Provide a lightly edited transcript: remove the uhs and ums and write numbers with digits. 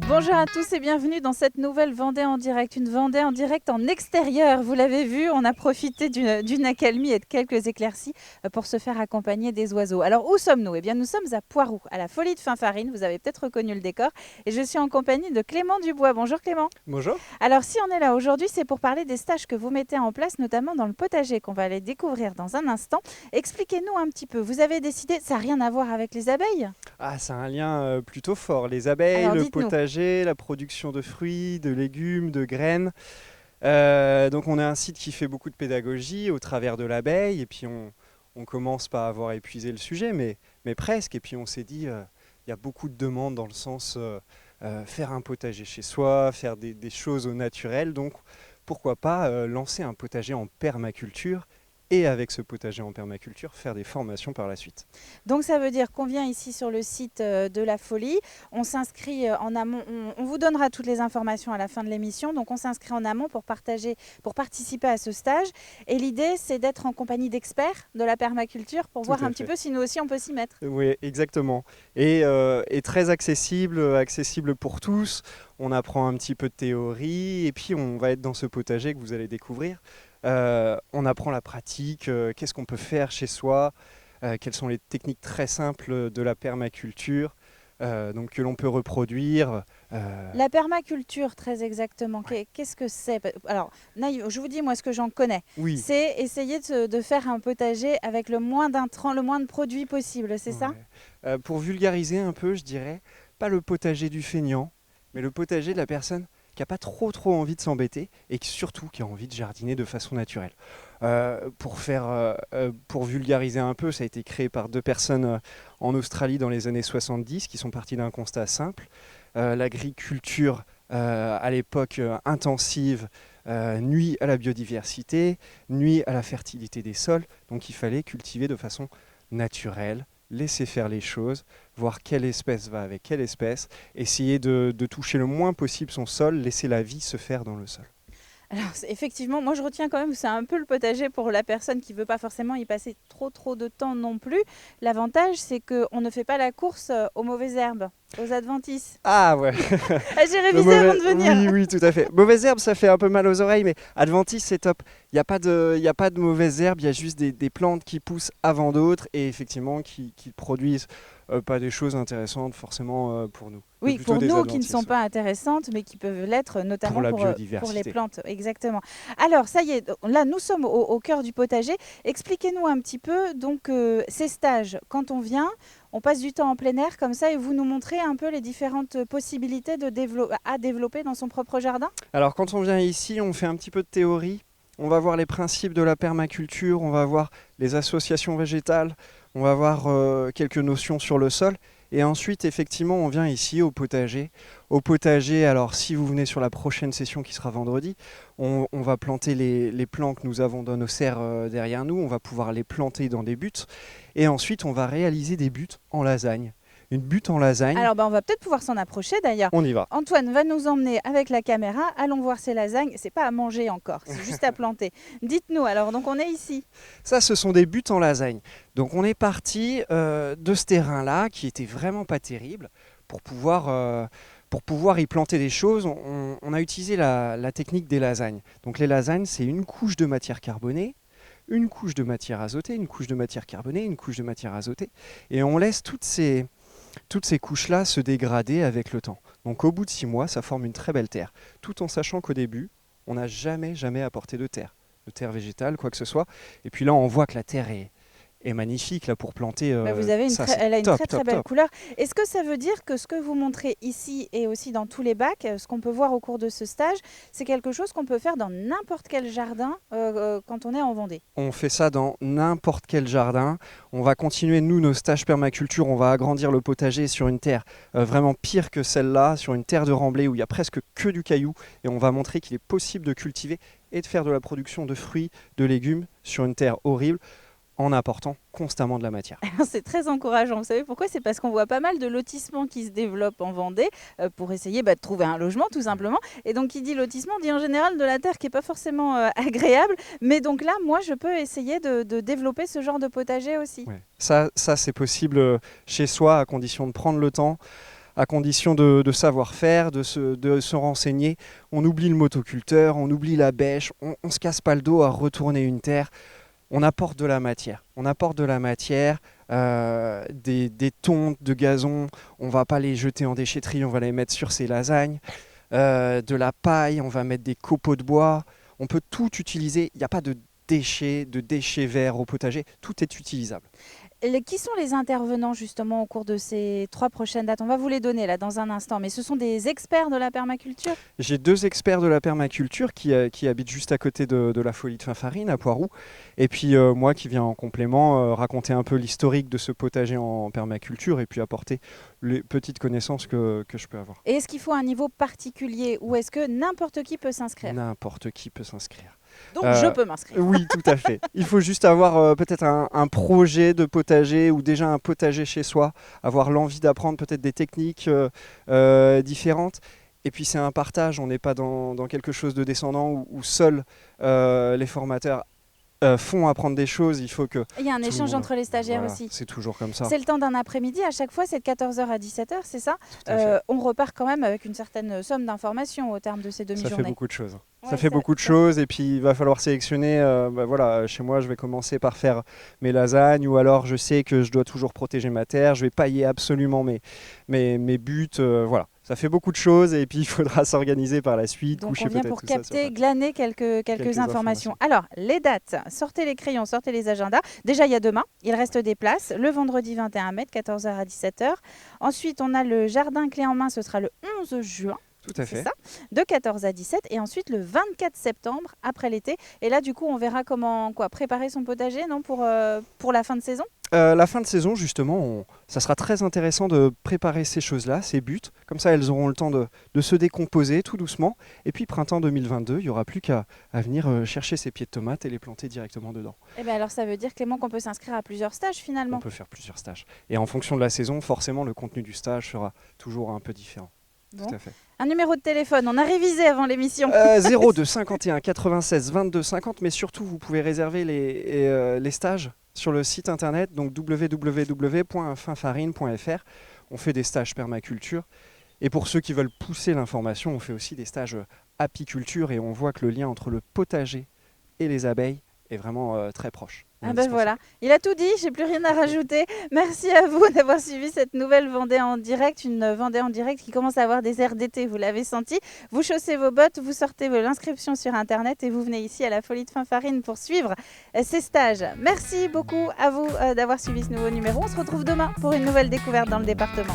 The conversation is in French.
Bonjour à tous et bienvenue dans cette nouvelle Vendée en direct. Une Vendée en direct en extérieur. Vous l'avez vu, on a profité d'une accalmie et de quelques éclaircies pour se faire accompagner des oiseaux. Alors où sommes-nous? Eh bien nous sommes à Poiroux, à la Folie de Finfarine. Vous avez peut-être reconnu le décor. Et je suis en compagnie de Clément Dubois. Bonjour Clément. Bonjour. Alors si on est là aujourd'hui, c'est pour parler des stages que vous mettez en place, notamment dans le potager, qu'on va aller découvrir dans un instant. Expliquez-nous un petit peu. Vous avez décidé, ça n'a rien à voir avec les abeilles? Ah, c'est un lien plutôt fort. Les abeilles, Alors le dites-nous. potager, la production de fruits, de légumes, de graines. Donc on a un site qui fait beaucoup de pédagogie au travers de l'abeille. Et puis on commence pas à avoir épuisé le sujet, mais presque. Et puis on s'est dit, il y a beaucoup de demandes dans le sens faire un potager chez soi, faire des choses au naturel. Donc pourquoi pas lancer un potager en permaculture et avec ce potager en permaculture, faire des formations par la suite. Donc ça veut dire qu'on vient ici sur le site de la Folie, on s'inscrit en amont, on vous donnera toutes les informations à la fin de l'émission, donc on s'inscrit en amont pour participer à ce stage. Et l'idée c'est d'être en compagnie d'experts de la permaculture pour Tout voir à un petit fait. peu si nous aussi on peut s'y mettre. Oui, exactement. Et très accessible pour tous. On apprend un petit peu de théorie et puis on va être dans ce potager que vous allez découvrir. On apprend la pratique, qu'est-ce qu'on peut faire chez soi, quelles sont les techniques très simples de la permaculture, donc que l'on peut reproduire. La permaculture, très exactement, Ouais. qu'est-ce que c'est? Alors, naïve, je vous dis moi ce que j'en connais, Oui, c'est essayer de faire un potager avec le moins d'intrants, le moins de produits possible, c'est ça? ouais. Pour vulgariser un peu, je dirais, pas le potager du feignant, mais le potager de la personne qui n'a pas trop envie de s'embêter et qui, surtout qui a envie de jardiner de façon naturelle. Pour vulgariser un peu, ça a été créé par deux personnes en Australie dans les années 70 qui sont partis d'un constat simple. L'agriculture à l'époque intensive nuit à la biodiversité, nuit à la fertilité des sols, donc il fallait cultiver de façon naturelle, laisser faire les choses, voir quelle espèce va avec quelle espèce, essayer de toucher le moins possible son sol, laisser la vie se faire dans le sol. Alors effectivement, moi je retiens quand même que c'est un peu le potager pour la personne qui ne veut pas forcément y passer trop de temps non plus. L'avantage, c'est qu'on ne fait pas la course aux mauvaises herbes, aux adventices. Ah ouais, Ah, j'ai révisé avant de venir. oui, tout à fait. Mauvaise herbe, ça fait un peu mal aux oreilles, mais Adventis, c'est top. Il y a pas de mauvaises herbes, il y a juste des plantes qui poussent avant d'autres et effectivement qui produisent pas des choses intéressantes forcément pour nous, mais Oui, plutôt pour des nous qui ne sont adventices, ouais. pas intéressantes, mais qui peuvent l'être Pour notamment la pour les biodiversité. plantes. Exactement. Alors, ça y est, là, nous sommes au cœur du potager. Expliquez-nous un petit peu, donc, ces stages. Quand on vient, on passe du temps en plein air comme ça et vous nous montrez un peu les différentes possibilités à développer dans son propre jardin. Alors quand on vient ici, on fait un petit peu de théorie, on va voir les principes de la permaculture, on va voir les associations végétales, on va voir quelques notions sur le sol. Et ensuite, effectivement, on vient ici au potager. Au potager, alors si vous venez sur la prochaine session qui sera vendredi, on va planter les plants que nous avons dans nos serres derrière nous. On va pouvoir les planter dans des buts. Et ensuite, on va réaliser des buts en lasagne. Une butte en lasagne, Alors, on va peut-être pouvoir s'en approcher d'ailleurs. on y va. Antoine va nous emmener avec la caméra. Allons voir ces lasagnes. C'est pas à manger encore, c'est juste à planter. Dites-nous alors, donc on est ici. Ça, ce sont des buts en lasagne. Donc on est parti de ce terrain-là, qui était vraiment pas terrible, pour pouvoir y planter des choses. On a utilisé la technique des lasagnes. Donc les lasagnes, c'est une couche de matière carbonée, une couche de matière azotée, une couche de matière carbonée, une couche de matière azotée, et on laisse toutes ces couches-là se dégrader avec le temps. Donc au bout de 6 mois, ça forme une très belle terre, tout en sachant qu'au début, on n'a jamais apporté de terre végétale, quoi que ce soit. Et puis là, on voit que la terre est magnifique là pour planter. Bah, vous avez Ça, c'est elle a une top, très top, belle top. couleur. Est-ce que ça veut dire que ce que vous montrez ici et aussi dans tous les bacs, ce qu'on peut voir au cours de ce stage, c'est quelque chose qu'on peut faire dans n'importe quel jardin quand on est en Vendée? On fait ça dans n'importe quel jardin. On va continuer, nous, nos stages permaculture. On va agrandir le potager sur une terre vraiment pire que celle-là, sur une terre de remblai où il y a presque que du caillou. Et on va montrer qu'il est possible de cultiver et de faire de la production de fruits, de légumes sur une terre horrible en apportant constamment de la matière. C'est très encourageant. Vous savez pourquoi? C'est parce qu'on voit pas mal de lotissements qui se développent en Vendée pour essayer de trouver un logement tout simplement. Et donc qui dit lotissement dit en général de la terre qui n'est pas forcément agréable. Mais donc là, moi, je peux essayer de développer ce genre de potager aussi. Ouais. Ça c'est possible chez soi à condition de prendre le temps. à condition de savoir faire, de se renseigner. On oublie le motoculteur, on oublie la bêche, on ne se casse pas le dos à retourner une terre. On apporte de la matière. Des tontes de gazon, on ne va pas les jeter en déchetterie, on va les mettre sur ses lasagnes. De la paille, on va mettre des copeaux de bois. On peut tout utiliser, il n'y a pas de déchets verts au potager, tout est utilisable. Qui sont les intervenants justement au cours de ces 3 prochaines dates? On va vous les donner là dans un instant, mais ce sont des experts de la permaculture? J'ai 2 experts de la permaculture qui habitent juste à côté de la Folie de Finfarine, à Poiroux. Et puis moi qui viens en complément raconter un peu l'historique de ce potager en permaculture et puis apporter les petites connaissances que je peux avoir. Et est-ce qu'il faut un niveau particulier ou est-ce que n'importe qui peut s'inscrire? N'importe qui peut s'inscrire. Donc je peux m'inscrire. Oui, tout à fait. Il faut juste avoir peut-être un projet de potager ou déjà un potager chez soi, avoir l'envie d'apprendre peut-être des techniques différentes. Et puis c'est un partage, on n'est pas dans quelque chose de descendant où seuls les formateurs font apprendre des choses. Il faut que Il y a un échange entre les stagiaires aussi. C'est toujours comme ça. C'est le temps d'un après-midi, à chaque fois c'est de 14h à 17h, c'est ça? On repart quand même avec une certaine somme d'informations au terme de ces demi-journées. Ça fait beaucoup de choses. Ouais, ça fait beaucoup de choses et puis il va falloir sélectionner. Chez moi, je vais commencer par faire mes lasagnes ou alors je sais que je dois toujours protéger ma terre. Je vais pailler absolument mes buts. Voilà. Ça fait beaucoup de choses et puis il faudra s'organiser par la suite. Donc on vient pour capter, glaner quelques informations. Alors, les dates, sortez les crayons, sortez les agendas. Déjà, il y a demain, il reste des places. Le vendredi 21 mai, 14h à 17h. Ensuite, on a le jardin clé en main, ce sera le 11 juin. Tout à fait. Ça, de 14 à 17 et ensuite le 24 septembre après l'été. Et là, du coup, on verra comment préparer son potager pour la fin de saison. La fin de saison, justement, ça sera très intéressant de préparer ces choses-là, ces buts. Comme ça, elles auront le temps de se décomposer tout doucement. Et puis, printemps 2022, il n'y aura plus qu'à venir chercher ses pieds de tomates et les planter directement dedans. Et bien alors, ça veut dire, Clément, qu'on peut s'inscrire à plusieurs stages finalement. On peut faire plusieurs stages. Et en fonction de la saison, forcément, le contenu du stage sera toujours un peu différent. Bon. Tout à fait. Un numéro de téléphone, on a révisé avant l'émission. 02 51 96 22 50, mais surtout, vous pouvez réserver les stages sur le site internet, donc www.finfarine.fr. On fait des stages permaculture. Et pour ceux qui veulent pousser l'information, on fait aussi des stages apiculture et on voit que le lien entre le potager et les abeilles est vraiment très proche. Ah ben voilà, il a tout dit, j'ai plus rien à rajouter. Merci à vous d'avoir suivi cette nouvelle Vendée en direct, une Vendée en direct qui commence à avoir des airs d'été, vous l'avez senti. Vous chaussez vos bottes, vous sortez l'inscription sur internet et vous venez ici à la Folie de Finfarine pour suivre ces stages. Merci beaucoup à vous d'avoir suivi ce nouveau numéro. On se retrouve demain pour une nouvelle découverte dans le département.